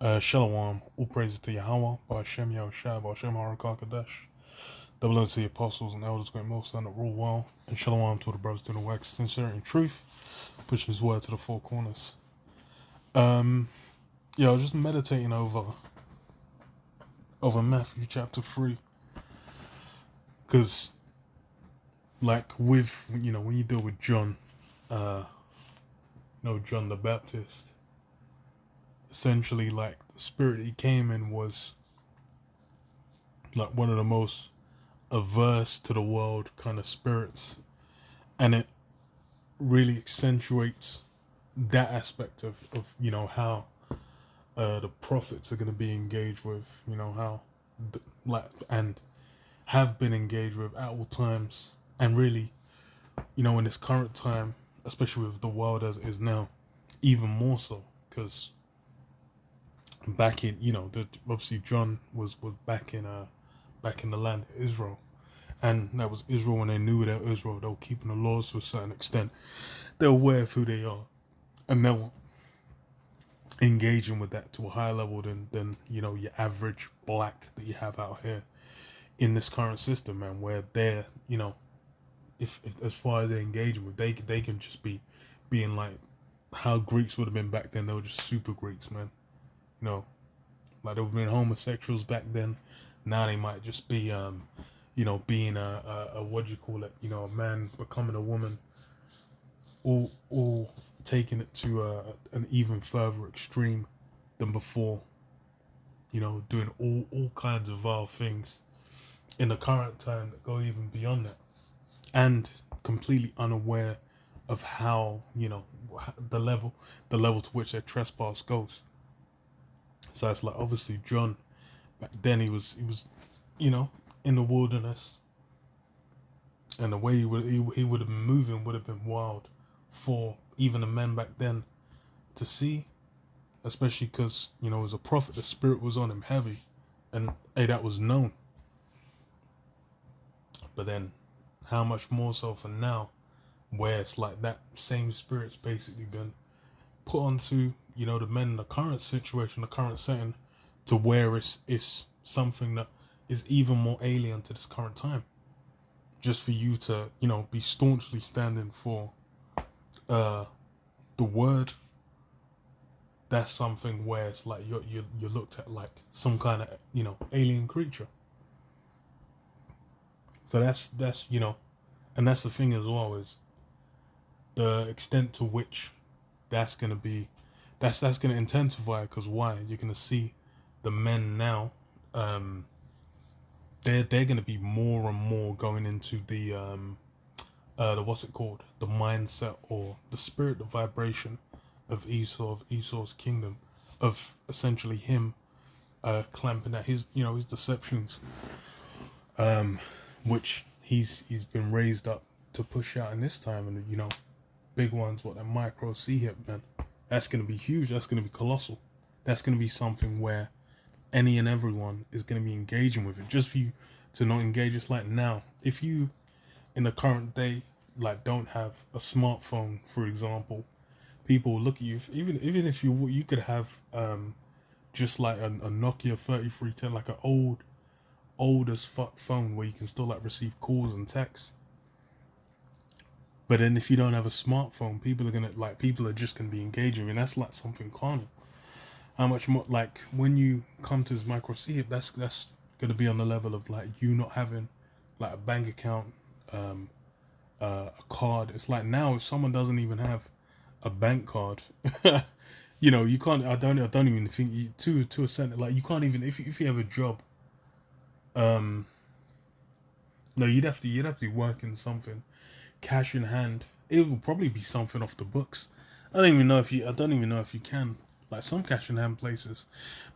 Shalom, all praises to Yahweh, Ba'ashem Yahushua, Ba'ashem HaRakah double unto the apostles and elders, great most that rule well, and Shalom to the brothers doing the wax, sincere in truth, pushing his word to the four corners. I was just meditating over Matthew chapter 3, because, like, with, when you deal with John, John the Baptist, essentially, like, the spirit he came in was, like, one of the most averse to the world kind of spirits, and it really accentuates that aspect of how the prophets are going to be engaged with, how and have been engaged with at all times, and really, in this current time, especially with the world as it is now, even more so, because back in obviously John was back in the land of Israel, and that was Israel when they knew that Israel, they were keeping the laws to a certain extent. They're aware of who they are, and they're engaging with that to a higher level than your average black that you have out here in this current system, man. Where they're if as far as they're engaging with, they can just be being like how Greeks would have been back then. They were just super Greeks, man. Like they would have been homosexuals back then. Now they might just be being a what do you call it? A man becoming a woman, all taking it to an even further extreme than before. Doing all kinds of vile things in the current time that go even beyond that, and completely unaware of how the level to which their trespass goes. So it's like obviously John back then he was in the wilderness, and the way he would have been moving would have been wild for even the men back then to see, especially because as a prophet the spirit was on him heavy, and that was known. But then how much more so for now, where it's like that same spirit's basically been put onto the men in the current situation, the current setting, to where it's something that is even more alien to this current time, just for you to be staunchly standing for the word. That's something where it's like you're looked at like some kind of alien creature. So that's and that's the thing as well, is the extent to which that's gonna be, that's gonna intensify, because why? You're gonna see the men now, they're gonna be more and more going into the what's it called, the mindset or the spirit, the vibration of Esau's kingdom, of essentially him clamping at his deceptions, which he's been raised up to push out in this time. And big ones, what, that micro C hip, man, that's going to be huge, that's going to be colossal, that's going to be something where any and everyone is going to be engaging with it. Just for you to not engage, it's like now, if you in the current day like don't have a smartphone, for example, people look at you, even if you could have just like a Nokia 3310, like an old as fuck phone where you can still like receive calls and texts. But then if you don't have a smartphone, people are just gonna be engaging, and that's like something carnal. How much more, like, when you come to this micro C, that's gonna be on the level of like you not having like a bank account, a card. It's like now if someone doesn't even have a bank card, you can't. I don't even think to a cent. Like you can't even if you have a job. No, you'd have to be working something, cash in hand. It will probably be something off the books. I don't even know if you can, like some cash in hand places,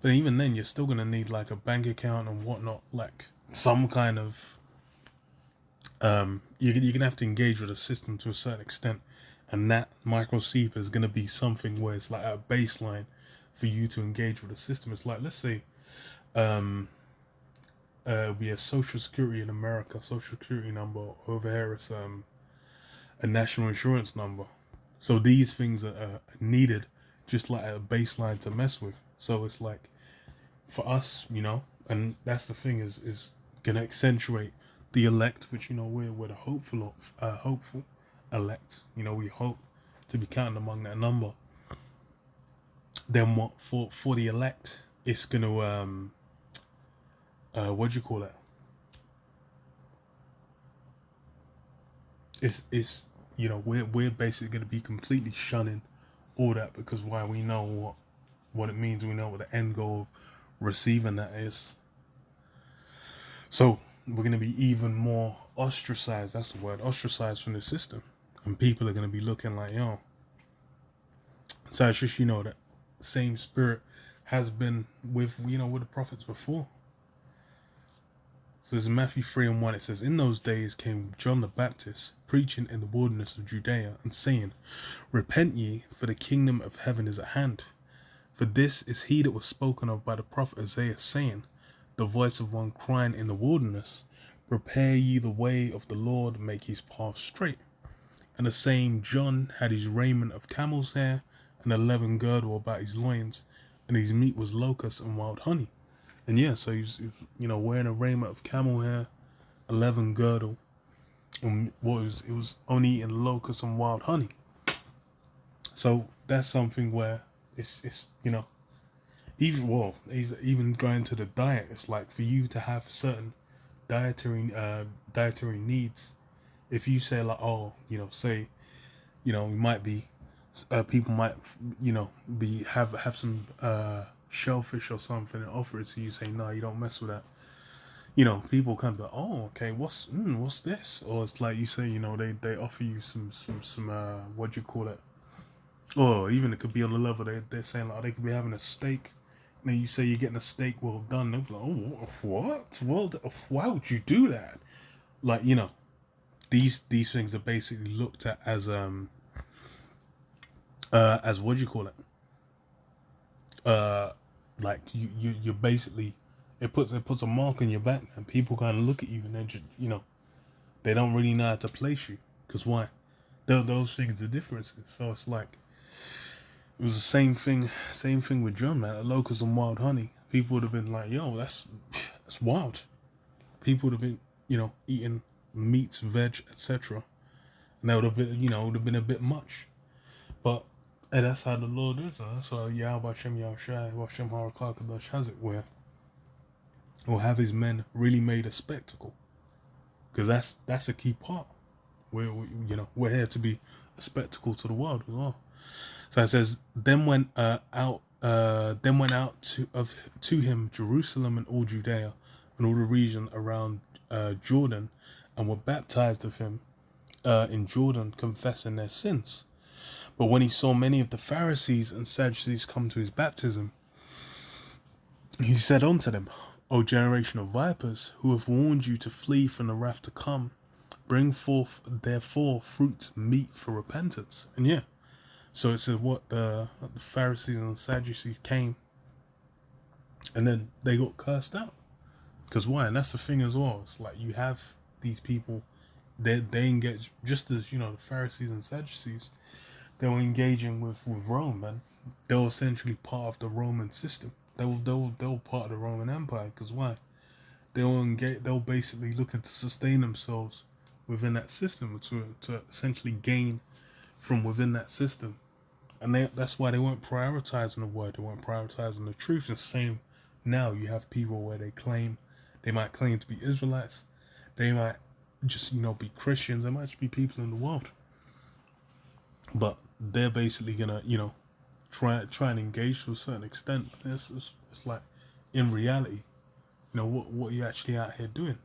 but even then you're still gonna need like a bank account and whatnot, like some kind of you're gonna have to engage with the system to a certain extent, and that micro SEPA is gonna be something where it's like a baseline for you to engage with the system. It's like, let's say we have social security in America, social security number. Over here it's a national insurance number. So these things are needed just like a baseline to mess with. So it's like, for us, and that's the thing, is gonna accentuate the elect, which we're the hopeful elect. We hope to be counted among that number. Then what for the elect? It's gonna what do you call it? It's we're basically gonna be completely shunning all that, because why? We know what it means. We know what the end goal of receiving that is. So we're gonna be even more ostracized. That's the word, ostracized from the system, and people are gonna be looking like, yo. So it's just that same spirit has been with with the prophets before. So it's Matthew 3:1. It says, "In those days came John the Baptist, preaching in the wilderness of Judea, and saying, Repent ye, for the kingdom of heaven is at hand. For this is he that was spoken of by the prophet Isaiah, saying, The voice of one crying in the wilderness, Prepare ye the way of the Lord, make his path straight. And the same John had his raiment of camel's hair, and a leathern girdle about his loins, and his meat was locusts and wild honey." And yeah, so he's wearing a raiment of camel hair, a leathern girdle, and it was only eating locusts and wild honey. So that's something where it's even going to the diet, it's like, for you to have certain dietary needs. If you say like, say, you might be, people might, be have some shellfish or something and offer it to you, say, no, you don't mess with that. People kind of be like, oh, okay, what's this? Or it's like you say, they offer you some what do you call it? Or even it could be on the level they're saying like, they could be having a steak. And then you say you're getting a steak well done. They're like, oh, what? Well, why would you do that? Like, these things are basically looked at as what do you call it? Like you're basically, it puts a mark on your back, and people kind of look at you, and then just, they don't really know how to place you, because why? Those things are differences. So it's like, it was the same thing with John, man. Locusts and wild honey. People would have been like, yo, that's wild. People would have been, eating meats, veg, etc. And that would have been, would have been a bit much. But and that's how the Lord is. That's how Yahweh Shem Yahushai, Hashem Harakah Kadosh has it, where will have his men really made a spectacle. Because that's a key part. We're here to be a spectacle to the world as well. So it says, then went out to him Jerusalem and all Judea and all the region around Jordan, and were baptized of him in Jordan, confessing their sins. But when he saw many of the Pharisees and Sadducees come to his baptism, he said unto them, O generation of vipers, who have warned you to flee from the wrath to come, bring forth therefore fruit meet for repentance. And yeah, so it says what the Pharisees and Sadducees came, and then they got cursed out. Because why? And that's the thing as well. It's like, you have these people, they engage, just as the Pharisees and Sadducees, they were engaging with Rome, man. They were essentially part of the Roman system. They were part of the Roman Empire. Because why? They were basically looking to sustain themselves within that system, to essentially gain from within that system. And that's why they weren't prioritizing the word. They weren't prioritizing the truth. And same now, you have people where they might claim to be Israelites. They might just, be Christians. They might just be people in the world. But they're basically gonna, try and engage to a certain extent. It's like, in reality, what are you actually out here doing?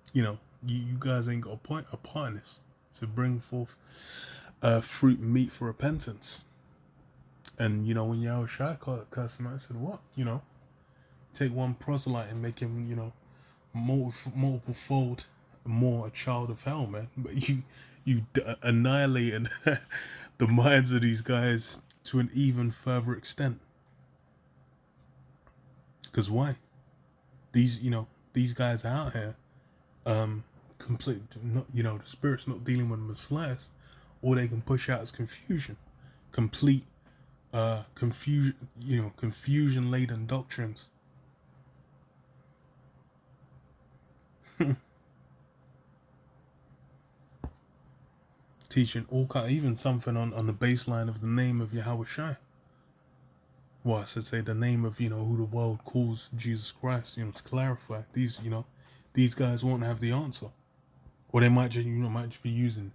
You guys ain't got a part in this, to bring forth fruit meat for repentance. And when Yahushua cursed him out, I said, what? Take one proselyte and make him, multiple fold more a child of hell, man. But you annihilating the minds of these guys to an even further extent. Because why? These guys are out here, complete. The spirit's not dealing with them the slightest. all they can push out is confusion, complete confusion, confusion laden doctrines. Teaching all kind, even something on the baseline of the name of Yahweh Shai. Well, I should say the name of, who the world calls Jesus Christ, to clarify. These guys won't have the answer. Or they might just, might just be using,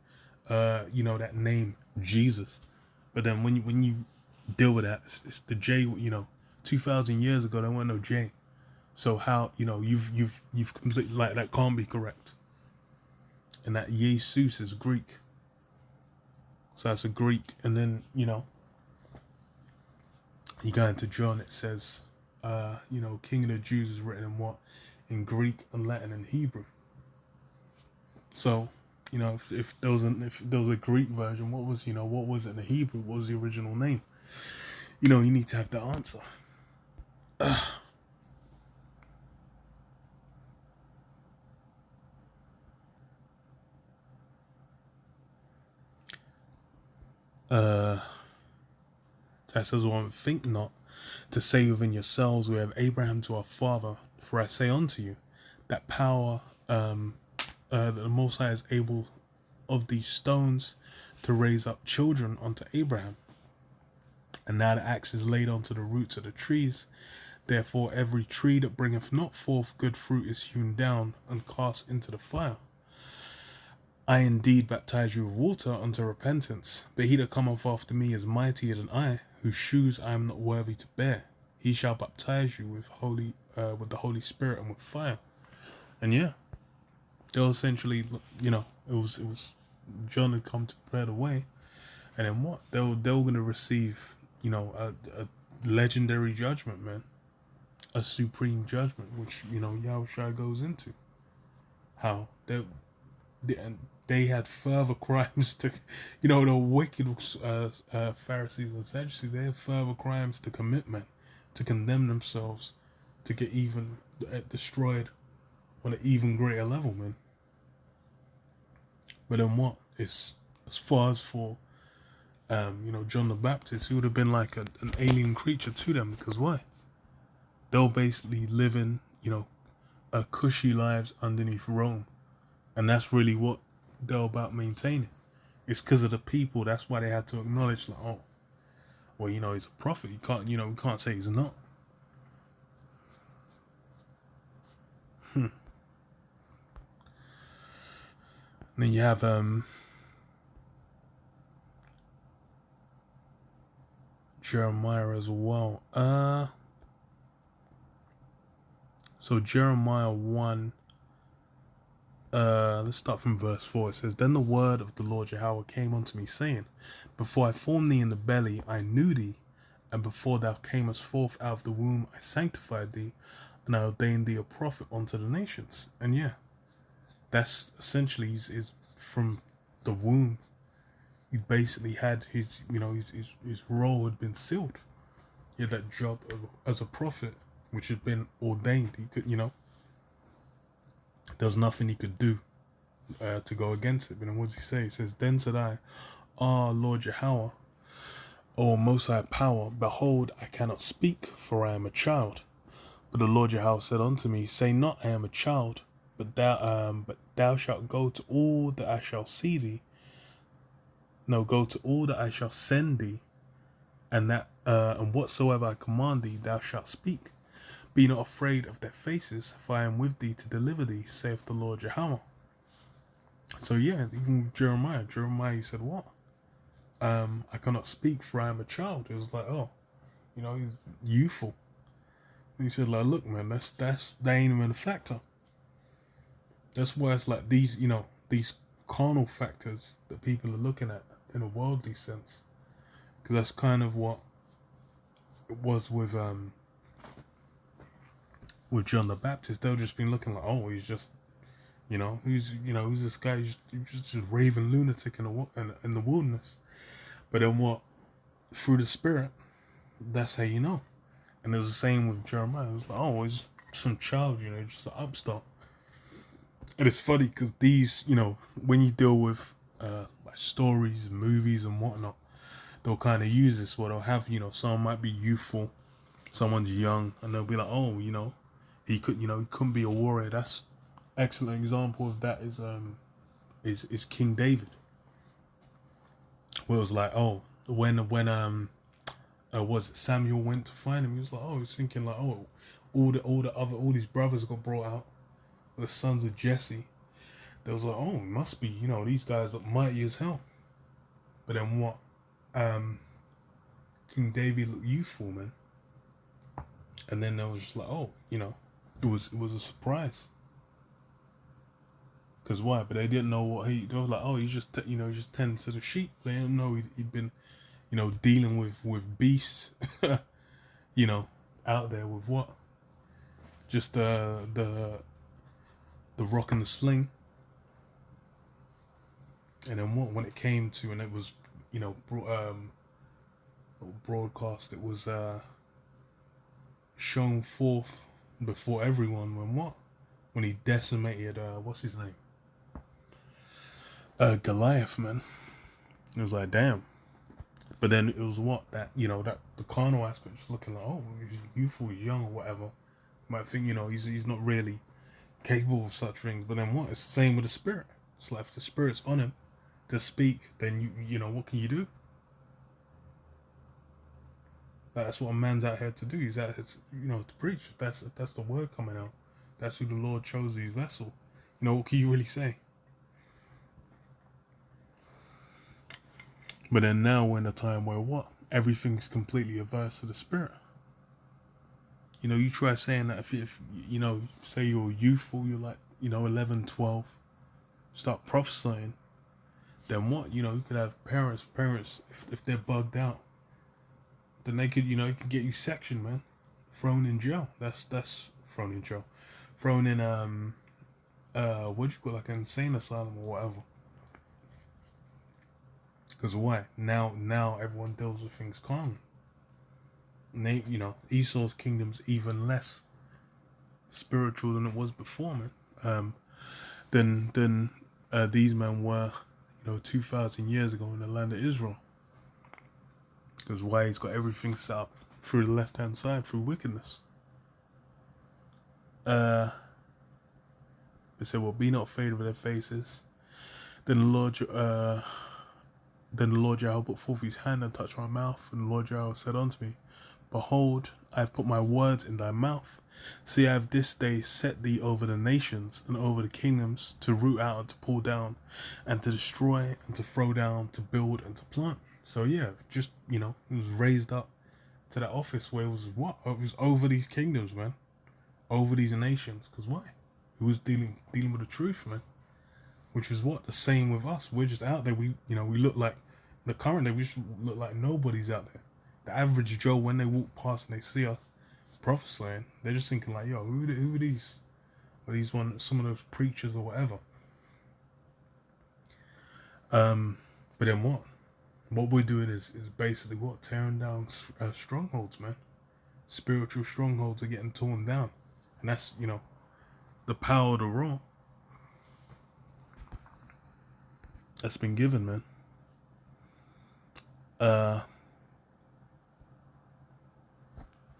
that name, Jesus. But then when you deal with that, it's the J, 2,000 years ago, there wasn't no J. So how, you've completely, like, that can't be correct. And that Jesus is Greek. So that's a Greek. And then, you go into John, it says, King of the Jews is written in what? In Greek and Latin and Hebrew. So, if there was a Greek version, what was it in the Hebrew? What was the original name? You need to have the answer. That says, one, think not to say within yourselves, we have Abraham to our father. For I say unto you, that power, that the Most High is able of these stones to raise up children unto Abraham. And now the axe is laid onto the roots of the trees. Therefore every tree that bringeth not forth good fruit is hewn down and cast into the fire. I indeed baptize you with water unto repentance, but he that cometh after me is mightier than I, whose shoes I am not worthy to bear. He shall baptize you with the Holy Spirit and with fire. And yeah, they'll essentially, it was John had come to prepare the way, and then what? They were going to receive, a legendary judgment, man, a supreme judgment, which Yahushua goes into how they had further crimes to, the wicked Pharisees and Sadducees. They had further crimes to commit, man, to condemn themselves, to get even destroyed on an even greater level, man. But then what? It's as far as for, John the Baptist, he would have been like an alien creature to them, because why? They'll basically living, cushy lives underneath Rome, and that's really what they're about maintaining. It's because of the people. That's why they had to acknowledge, like, oh, well, he's a prophet. You can't, we can't say he's not. And then you have Jeremiah as well. So Jeremiah 1. Let's start from verse 4. It says, Then the word of the Lord Yahweh came unto me, saying, Before I formed thee in the belly, I knew thee, and before thou camest forth out of the womb, I sanctified thee, and I ordained thee a prophet unto the nations. And yeah, that's essentially is from the womb. He basically had his role had been sealed. He had that job as a prophet, which had been ordained. He could, there was nothing he could do to go against it. But then what does he say? He says, Then said I, Lord Yahweh, O Most High Power, behold, I cannot speak, for I am a child. But the Lord Yahweh said unto me, Say not, I am a child, but thou shalt go to all that I shall see thee. No, go to all that I shall send thee, and whatsoever I command thee, thou shalt speak. Be not afraid of their faces, for I am with thee to deliver thee, saith the Lord Yahweh. So yeah, even Jeremiah, he said, what? I cannot speak, for I am a child. It was like, he's youthful. And he said, like, look, man, that ain't even a factor. That's why it's like these carnal factors that people are looking at in a worldly sense. Because that's kind of what it was with John the Baptist. They've just been looking like, oh, he's just, who's this guy? He's just a raving lunatic in the wilderness. But then what? Through the Spirit, that's how you know. And it was the same with Jeremiah. It was like, oh, he's just some child, just an upstart. And it's funny because these, when you deal with like stories, movies, and whatnot, they'll kind of use this. Where they'll have, someone might be youthful, someone's young, and they'll be like, oh, he couldn't be a warrior. That's excellent example of that is King David. Where it was like, oh, when was it Samuel went to find him, he was like, oh, he was thinking like, oh, all these brothers got brought out, the sons of Jesse. They was like, oh, it must be, these guys look mighty as hell. But then what? King David looked youthful, man. And then they was just like, oh, it was a surprise. Cause why? But they didn't know what they was like, oh, he's just just tending to the sheep. They didn't know he'd been, dealing with beasts, out there with what? Just the rock and the sling. And then what? When it came to, and it was, broadcast, it was shown forth before everyone. When he decimated what's his name? Goliath, man. It was like, damn. But then it was that the carnal aspect was looking like, oh, he's youthful, he's young or whatever. You might think, he's not really capable of such things. But then what? It's the same with the spirit. It's like if the spirit's on him to speak, then you what can you do? That's what a man's out here to do. He's out here to preach. That's the word coming out. That's who the Lord chose his vessel. What can you really say? But then now we're in a time where what? Everything's completely averse to the spirit. You try saying that if say you're youthful, you're like, 11, 12, start prophesying, then what? You could have parents, if they're bugged out, then they could, it could get you sectioned, man. Thrown in jail. That's thrown in jail. Thrown in, what do you call, like an insane asylum or whatever. Because why? Now everyone deals with things calmly. And Esau's kingdom's even less spiritual than it was before, man. Than these men were, 2,000 years ago in the land of Israel. Because why? He's got everything set up through the left-hand side, through wickedness. They said, well, be not afraid of their faces. Then the Lord Yahweh put forth his hand and touched my mouth. And the Lord Yahweh said unto me, behold, I have put my words in thy mouth. See, I have this day set thee over the nations and over the kingdoms, to root out and to pull down, and to destroy and to throw down, to build and to plant. So yeah, just, he was raised up to that office where it was what? It was over these kingdoms, man. Over these nations. Because why? He was dealing with the truth, man. Which is what? The same with us. We're just out there. We look like, the current day, we just look like nobody's out there. The average Joe, when they walk past and they see us prophesying, they're just thinking like, yo, who are these? Are these some of those preachers or whatever? But then what? What we're doing is basically what? Tearing down strongholds, man. Spiritual strongholds are getting torn down. And that's, the power of the raw that's been given, man.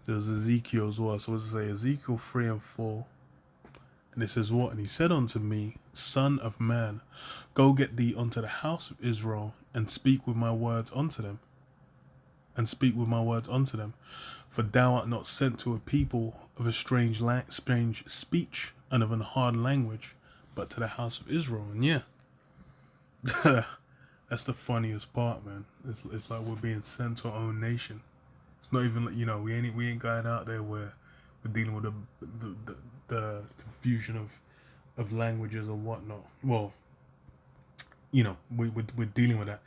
There's Ezekiel as well. So what's it say? Ezekiel 3 and 4. And it says what? And he said unto me, Son of man, go get thee unto the house of Israel, and speak with my words unto them. For thou art not sent to a people of a strange speech and of an hard language, but to the house of Israel. And yeah, that's the funniest part, man. It's like we're being sent to our own nation. It's not even like, we ain't going out there where we're dealing with the confusion of languages or whatnot. Well, we're dealing with that.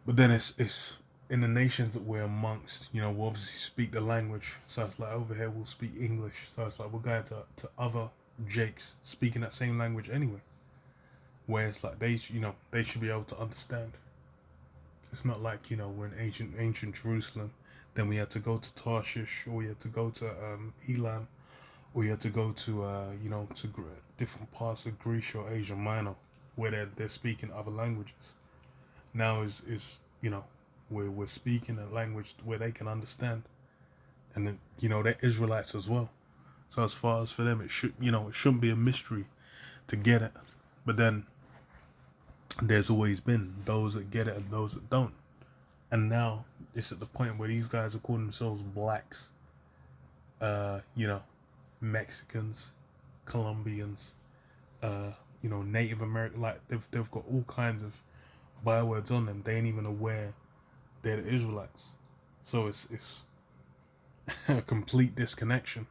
But then it's in the nations that we're amongst, we'll obviously speak the language. So it's like over here we'll speak English. So it's like we're going to other Jakes speaking that same language anyway. Where it's like they should be able to understand. It's not like, we're in ancient Jerusalem. Then we had to go to Tarshish, or we had to go to Elam, or we had to go to to different parts of Greece or Asia Minor, where they're speaking other languages. now is we're speaking a language where they can understand, and then they're Israelites as well. So as far as for them, it shouldn't be a mystery to get it. But then there's always been those that get it and those that don't. And now it's at the point where these guys are calling themselves blacks, Mexicans, Colombians, Native American. Like they've got all kinds of bywords on them. They ain't even aware they're the Israelites. So it's a complete disconnection.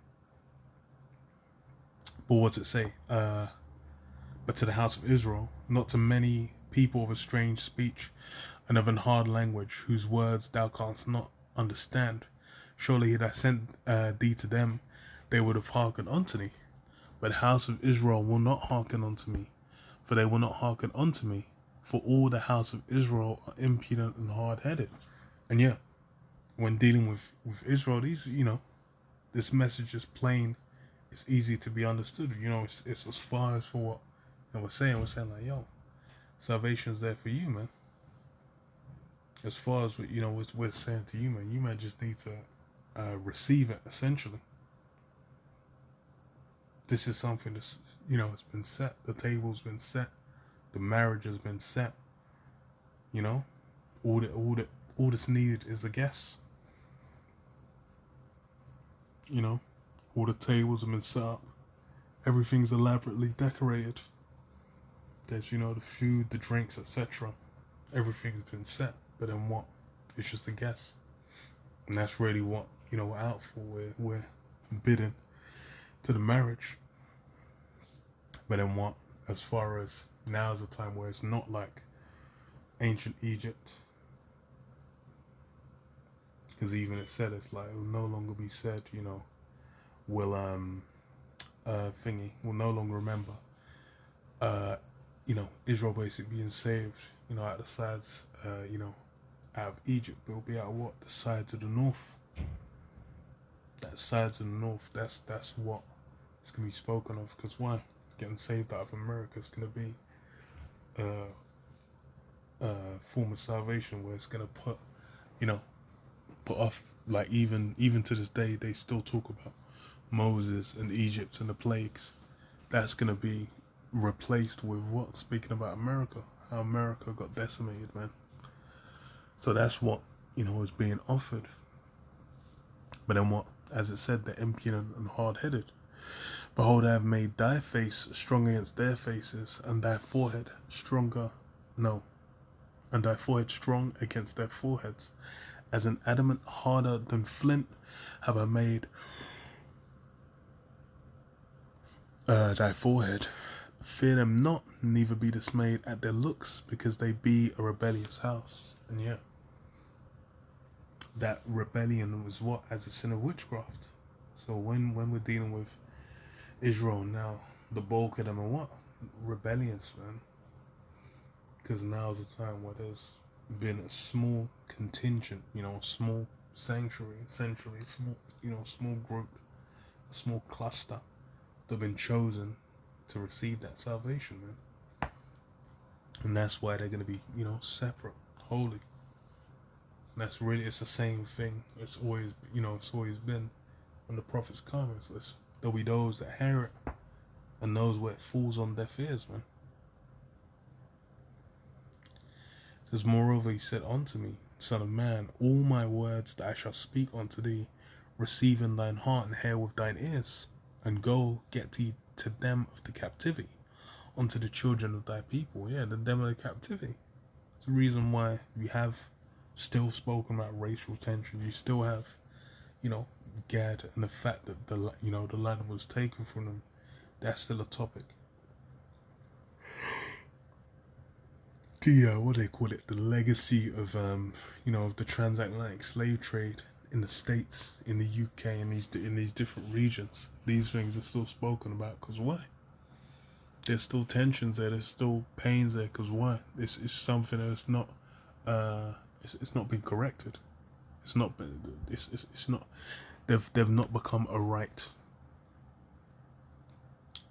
But what's it say? But to the house of Israel, not to many people of a strange speech and of an hard language, whose words thou canst not understand. Surely had I sent thee to them, they would have hearkened unto thee. But the house of Israel will not hearken unto me, for they will not hearken unto me. For all the house of Israel are impudent and hard-headed. And yeah, when dealing with Israel, this message is plain. It's easy to be understood. It's as far as for what we're saying like, yo, salvation's there for you, man. As far as what we're saying to you, man, you might just need to receive it. Essentially, this is something that's it's been set. The table's been set. The marriage has been set. All that's needed is the guests. All the tables have been set up. Everything's elaborately decorated. There's the food, the drinks, etc. Everything's been set. But then what? It's just the guests. And that's really what we're out for. We're bidden to the marriage. But then what? As far as now is a time where it's not like ancient Egypt. Because even it said, it's like, it will no longer be said, will will no longer remember Israel basically being saved, out the sides, out of Egypt, but it'll be out of what? The sides of the north. That sides of the north, that's what it's gonna be spoken of. Because why? Getting saved out of America is gonna be a form of salvation where it's gonna put off, like even to this day they still talk about Moses and Egypt and the plagues. That's gonna be replaced with what? Speaking about America, how America got decimated, man. So that's what is being offered. But then what? As it said, they're impudent and hard-headed. Behold, I have made thy face strong against their faces, and thy forehead and thy forehead strong against their foreheads. As an adamant harder than flint have I made thy forehead. Fear them not, neither be dismayed at their looks, because they be a rebellious house. And yeah, that rebellion was what? As a sin of witchcraft. So when we're dealing with Israel now, the bulk of them are what? Rebellious, man. Because now's the time where there's been a small contingent, a small sanctuary, essentially, small group, a small cluster that have been chosen to receive that salvation, man. And that's why they're going to be, separate, holy. And that's really, it's the same thing. It's always, been when the prophets come. There'll be those that hear it and those where it falls on deaf ears, man. It says, moreover, he said unto me, Son of man, all my words that I shall speak unto thee, receive in thine heart and hear with thine ears, and go get thee to them of the captivity, unto the children of thy people. Yeah, the them of the captivity. It's the reason why we have still spoken about racial tension. You still have, Gad, and the fact that the land was taken from them. That's still a topic. What do they call it? The legacy of the transatlantic slave trade in the States, in the UK, in these different regions. These things are still spoken about. Because why? There's still tensions there. There's still pains there. Because why? It's something that's not it's not been corrected. It's not been. It's not. They've not become a right.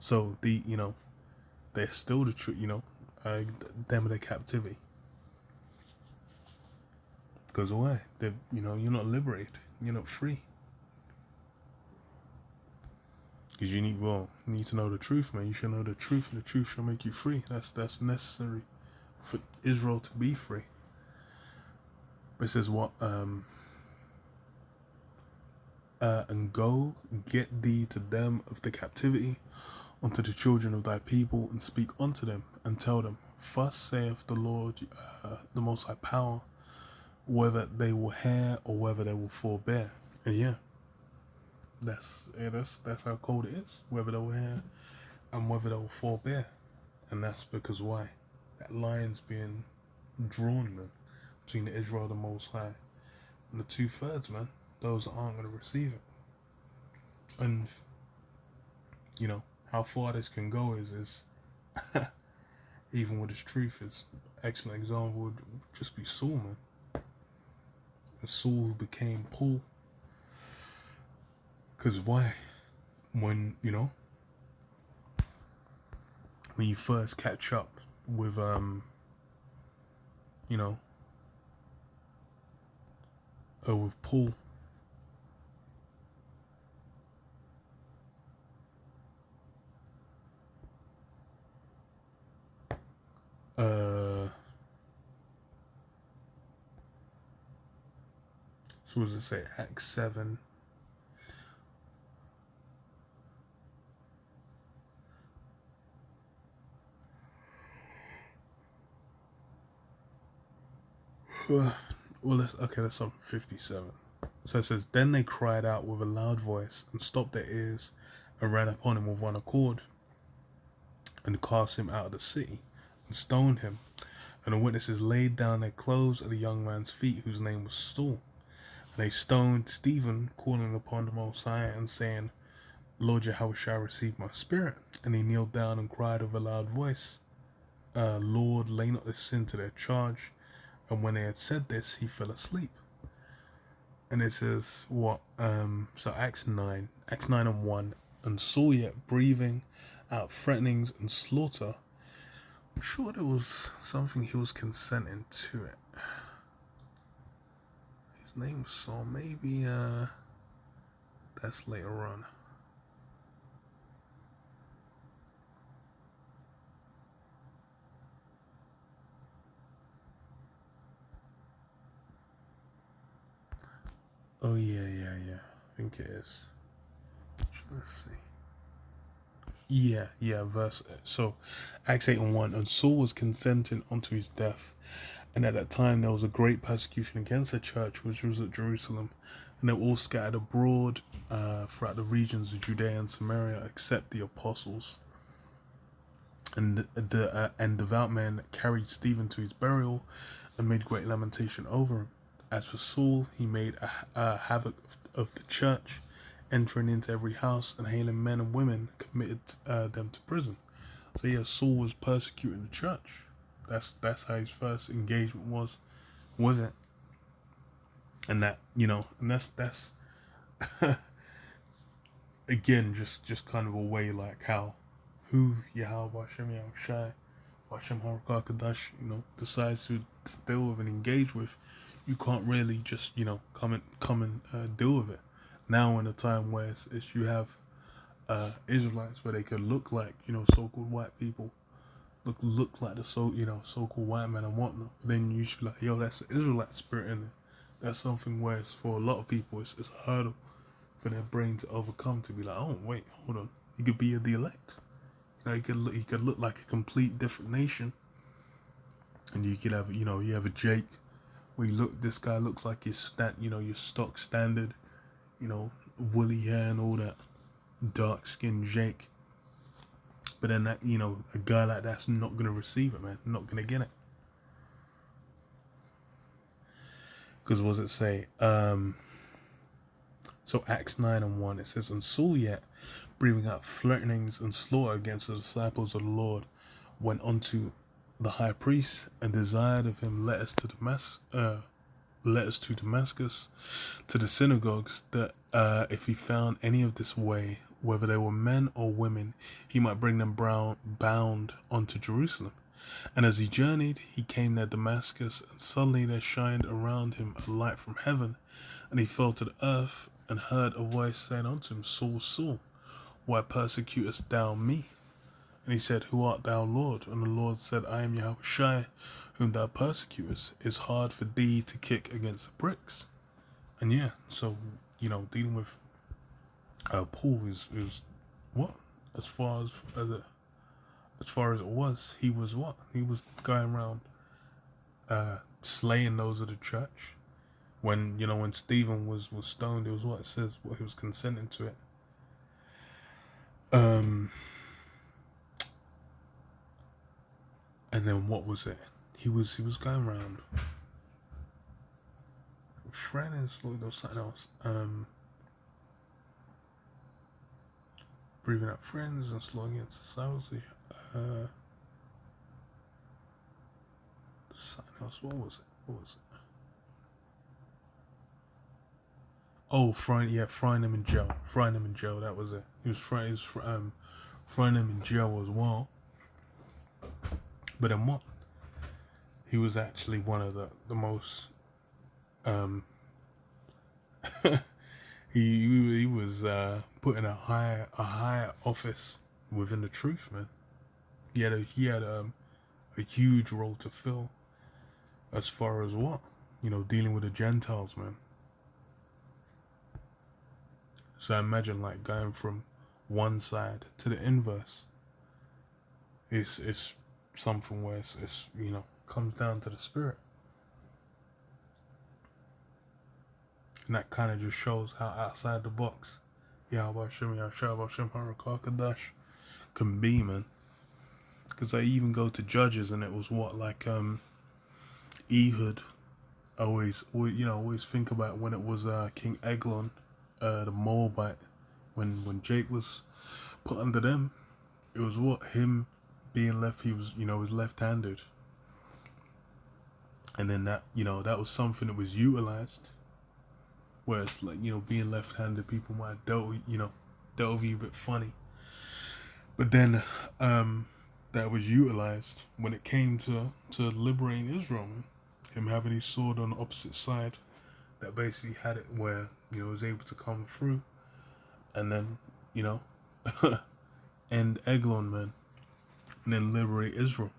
So they're still the truth. Them of their captivity. because why? You're not liberated. You're not free. Because you need to know the truth, man. You should know the truth, and the truth shall make you free. That's necessary for Israel to be free. But it says what? And go, get thee to them of the captivity, unto the children of thy people, and speak unto them, and tell them, thus saith the Lord, the Most High Power, whether they will hear or whether they will forbear. And yeah, that's how cold it is. Whether they will hear and whether they will forbear. And that's because why? That line's being drawn, man, between the Israel, the Most High, and the 2/3, man. Those that aren't going to receive it. And how far this can go is even with his truth, is excellent example would just be Saul, man. And Saul who became Paul. Because why? When you first catch up with with Paul, so what does it say? Acts 7. Well, that's on 57. So it says, then they cried out with a loud voice and stopped their ears and ran upon him with one accord and cast him out of the city and stoned him. And the witnesses laid down their clothes at the young man's feet, whose name was Saul. And they stoned Stephen, calling upon the Most High and saying, Lord Jehovah shall receive my spirit. And he kneeled down and cried with a loud voice, Lord, lay not this sin to their charge. And when they had said this, he fell asleep. And it says what? So Acts 9 and 1. And Saul yet breathing out threatenings and slaughter. I'm sure there was something he was consenting to it. His name was Saul. Maybe that's later on. Oh yeah. I think it is. Let's see. Yeah. Verse. So, Acts 8 and 1. And Saul was consenting unto his death, and at that time there was a great persecution against the church which was at Jerusalem, and they were all scattered abroad throughout the regions of Judea and Samaria, except the apostles. And the devout men carried Stephen to his burial, and made great lamentation over him. As for Saul, he made a havoc of the church, entering into every house and hailing men and women, committed them to prison. So yeah, Saul was persecuting the church. That's how his first engagement was with it. And that's again just kind of a way like how who Yahweh Hashem Yahushai Hashem Harakah Kadash decides to deal with and engage with. You can't really just come and deal with it. Now in a time where it's you have Israelites where they could look like so-called white people, look like the so-called white men and whatnot. But then you should be like, yo, that's the Israelite spirit in there. That's something where it's, for a lot of people it's a hurdle for their brain to overcome, to be like, oh wait, hold on, you could be a dialect. He could look like a complete different nation, and you could have you have a Jake. This guy looks like your stock standard, woolly hair and all that, dark skinned Jake. But then that, a guy like that's not gonna receive it, man. Not gonna get it. Because what does it say? So Acts 9 and 1, it says, and Saul yet, breathing out threatenings and slaughter against the disciples of the Lord, went unto the high priest and desired of him letters to Damascus, to the synagogues, that if he found any of this way, whether they were men or women, he might bring them bound unto Jerusalem. And as he journeyed, he came near Damascus, and suddenly there shined around him a light from heaven, and he fell to the earth, and heard a voice saying unto him, Saul, Saul, why persecutest thou me? And he said, Who art thou, Lord? And the Lord said, I am Yahushai, whom thou persecutest. It's hard for thee to kick against the bricks. And yeah, so, dealing with Paul is what? As far as it was, he was what? He was going around slaying those of the church. When Stephen was stoned, it was what it says, what he was consenting to it. And then what was it? He was going around. Friends, there was something else. Breathing out friends and slowing against society. Something else. What was it? Oh, frying them in jail. That was it. He was frying them in jail as well. But then what? He was actually one of the most. He was put in a higher office within the truth, man. He had a huge role to fill, as far as what, dealing with the Gentiles, man. So imagine like going from one side to the inverse. It's something where it's comes down to the spirit. And that kind of just shows how outside the box Yahweh Shem Harakakadash can be, man. Because I even go to Judges, and it was what, like Ehud. Always think about when it was King Eglon, the Moabite, when Jake was put under them. It was what, him being left. He was was left-handed, and then that that was something that was utilized. Whereas like being left-handed, people might have dealt with you a bit funny, but then that was utilized when it came to liberating Israel. Man. Him having his sword on the opposite side, that basically had it where was able to come through, and then end Eglon, man, and then liberate Israel.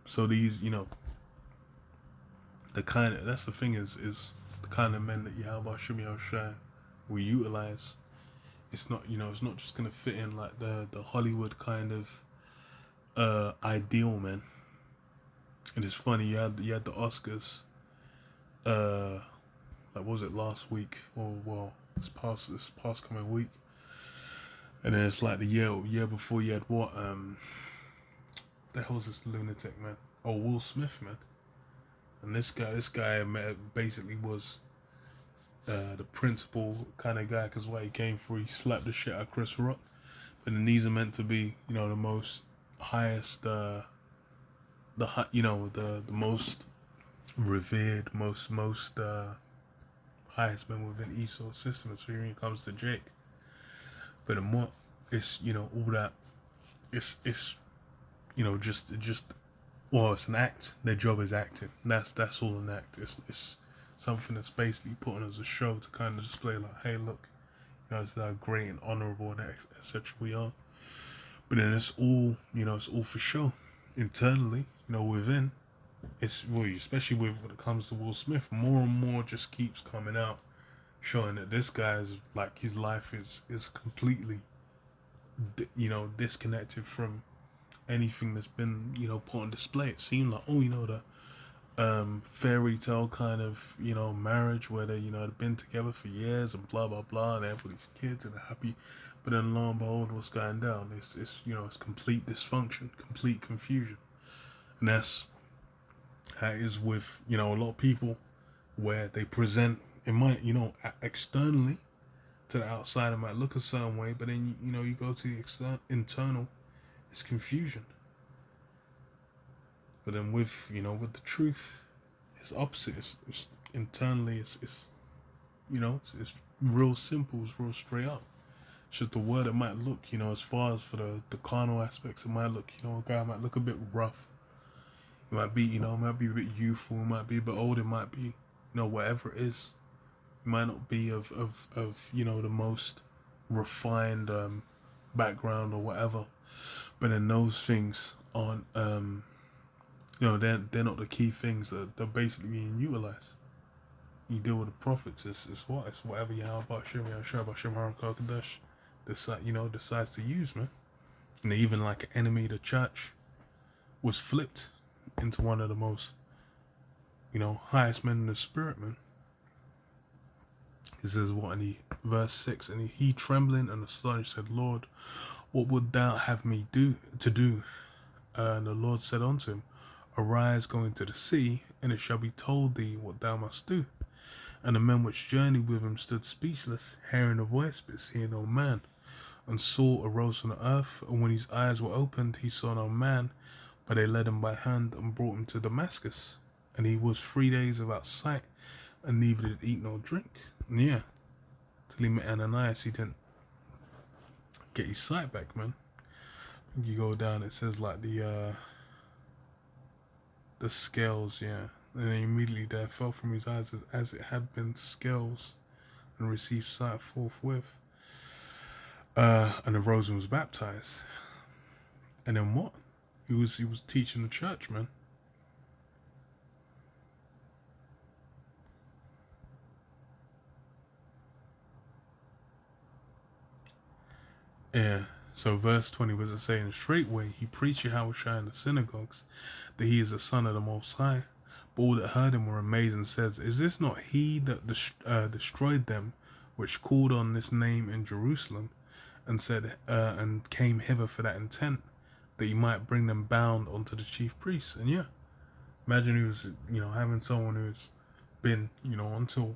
So these that's the thing is the kind of men that Yahweh Shem Yahushai will utilize. It's not it's not just gonna fit in like the Hollywood kind of ideal, man. And it's funny, you had the Oscars, like what was it, last week, or well this past coming week, and then it's like the year before you had what the hell's this lunatic, man? Oh, Will Smith, man. And this guy basically was the principal kind of guy, because what he came for, he slapped the shit out of Chris Rock. But then these are meant to be the most highest the most revered, most highest men within Esau's system, especially when it comes to Jake. But in what it's all that it's just well, it's an act. Their job is acting. That's all an act. It's something that's basically put on as a show to kind of display like, hey, look, this is how great and honorable and etc. we are. But then it's all it's all for show. Internally, within, it's especially when it comes to Will Smith, more and more just keeps coming out, showing that this guy's like his life is completely disconnected from anything that's been put on display. It seemed like the fairy tale kind of marriage where they they've been together for years and blah blah blah, and they have all these kids and they're happy. But then lo and behold, what's going down? It's it's complete dysfunction, complete confusion, and that's how it is with a lot of people, where they present, it might externally to the outside, it might look a certain way, but then you go to the internal, it's confusion. But then with with the truth, it's opposite. It's internally it's real simple, it's real straight up. It's just the word, it might look, as far as for the carnal aspects, it might look, a guy might look a bit rough. It might be, it might be a bit youthful, it might be a bit old, it might be, whatever it is. It might not be of the most refined background or whatever. But then those things aren't, they're not the key things that they're basically being utilized. You deal with the prophets, it's whatever Yahweh Shem Yahshua Shem HaKadosh decides to use, man. And even like an enemy of the church was flipped into one of the most, highest men in the spirit, man. He says what in verse 6, and he trembling and astonished said, Lord, what would thou have me do? And the Lord said unto him, Arise, go into the sea, and it shall be told thee what thou must do. And the men which journeyed with him stood speechless, hearing a voice, but seeing no man. And Saul arose from the earth, and when his eyes were opened, he saw no man, but they led him by hand and brought him to Damascus. And he was 3 days without sight, and neither did eat nor drink. And yeah, till he met Ananias, he didn't get his sight back, man. I think you go down, it says like the scales, yeah. And then immediately there fell from his eyes as it had been scales, and received sight forthwith. And arose and was baptized. And then what? He was teaching the church, man. Yeah. So verse 20 was it saying, straightway he preached Yahushua in the synagogues, that he is the Son of the Most High. But all that heard him were amazed, and says, Is this not he that destroyed them, which called on this name in Jerusalem, and said, and came hither for that intent, that he might bring them bound unto the chief priests? And yeah, imagine he was, having someone who's been, until,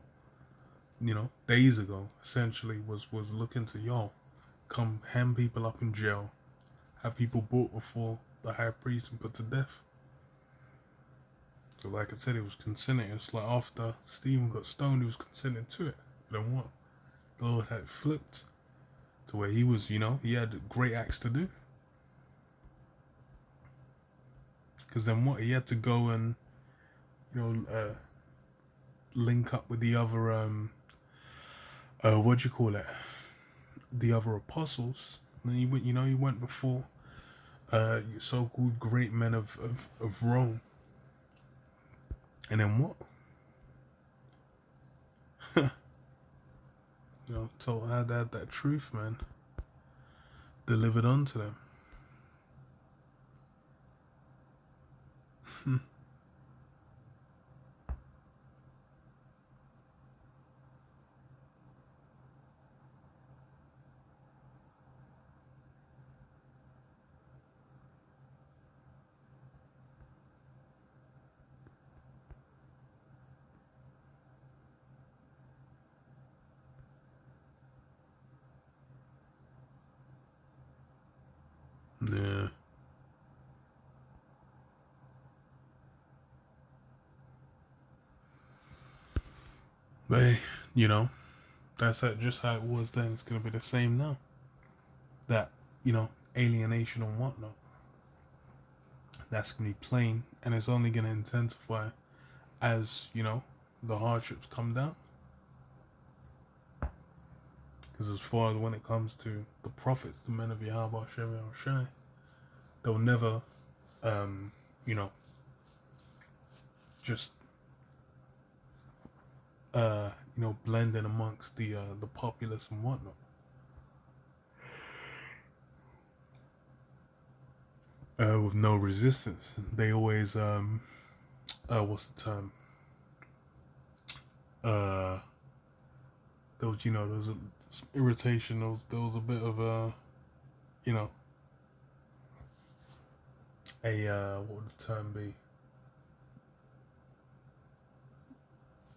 days ago, essentially was looking to, come hem people up in jail, have people brought before the high priest and put to death. So like I said, he was consenting. It's like after Stephen got stoned, he was consenting to it. But then what? The Lord had flipped to where he was, he had great acts to do. Because then what? He had to go and, link up with the other, what do you call it? The other apostles. And then he went, he went before so-called great men of Rome. And then what? Told how that truth, man, delivered unto them. Yeah. But, that's just how it was then. It's going to be the same now. That, alienation and whatnot. That's going to be plain, and it's only going to intensify as, the hardships come down. Because as far as when it comes to the prophets, the men of Yahweh Shem Yahushua, they'll never, just, blend in amongst the populace and whatnot. With no resistance. They always, what's the term? There was, there was some irritation. There was a bit of what would the term be?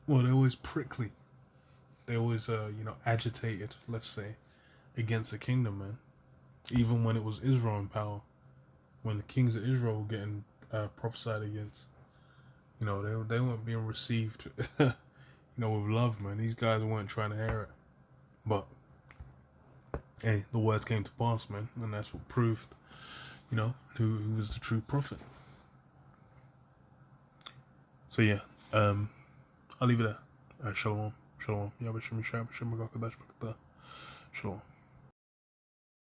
Well, they're always prickly. They always, agitated, let's say, against the kingdom, man. Even when it was Israel in power, when the kings of Israel were getting prophesied against, they weren't being received, with love, man. These guys weren't trying to hear it. But hey, the words came to pass, man, and that's what proved, who was the true prophet. So yeah, I'll leave it there. Shalom, shalom. Shalom.